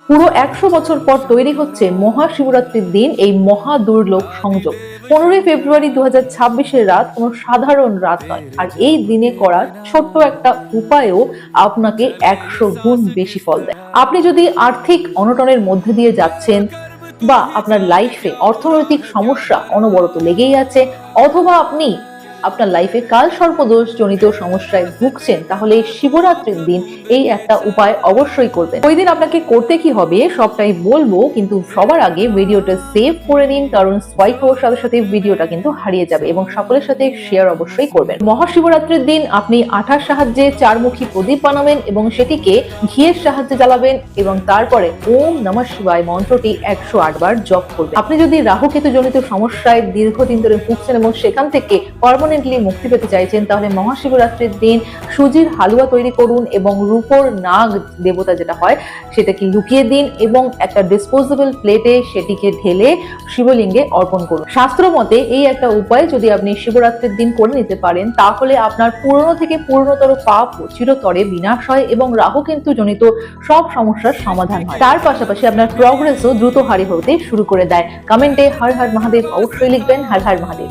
পুরো 100 বছর পর তৈরি হচ্ছে মহাশিবরাত্রির দিন এই মহা দুর্লভ সংযোগ। 15 ফেব্রুয়ারি 2026-এর রাত কোনো সাধারণ রাত নয়, আর এই দিনে করা ছোট্ট একটা উপায়ও আপনাকে 100 গুণ বেশি ফল দেয়। আপনি যদি আর্থিক অনটনের মধ্যে দিয়ে যাচ্ছেন, বা আপনার লাইফে অর্থনৈতিক সমস্যা অনবরত লেগেই আছে, অথবা আপনি আপনার লাইফে কাল সর্পদোষ জনিত সমস্যায় ভুগছেন, তাহলে শিবরাত্রির দিন এই একটা উপায় অবশ্যই করবেন। ওই দিন আপনাকে করতে কি হবে সবটাই বলবো, কিন্তু সবার আগে ভিডিওটা সেভ করে নিন, কারণ স্পাইক হওয়ার সাথে সাথে ভিডিওটা কিন্তু হারিয়ে যাবে, এবং সকলের সাথে শেয়ার অবশ্যই করবেন। মহাশিবরাত্রির দিন আপনি আঠার সাহায্যে চারমুখী প্রদীপ বানাবেন এবং সেটিকে ঘিয়ের সাহায্যে জ্বালাবেন, এবং তারপরে ওম নমঃ শিবায় মন্ত্রটি 108 বার জপ করবেন। আপনি যদি রাহুকেতু জনিত সমস্যায় দীর্ঘদিন ধরে ভুগছেন এবং সেখান থেকে পার্মানেন্টলি মুক্তি পেতে চাইছেন, তাহলে মহাশিবরাত্রির দিন সুজির হালুয়া তৈরি করুন এবং রূপোর নাগ দেবতা যেটা হয় সেটাকে লুকিয়ে দিন, এবং একটা ডিসপোজেবল প্লেটে সেটিকে ঢেলে শিবলিঙ্গে অর্পণ করুন। শাস্ত্র মতে এই একটা উপায় যদি আপনি শিবরাত্রির দিন করে নিতে পারেন, তাহলে আপনার পুরনো থেকে পুরনোতর পাপ চিরতরে বিনাশ হয় এবং রাহু কিন্তু জনিত সব সমস্যার সমাধান হয়। তার পাশাপাশি আপনার প্রগ্রেসও দ্রুত হারি হতে শুরু করে দেয়। কমেন্টে হর হর মহাদেব অবশ্যই লিখবেন। হর হর মহাদেব।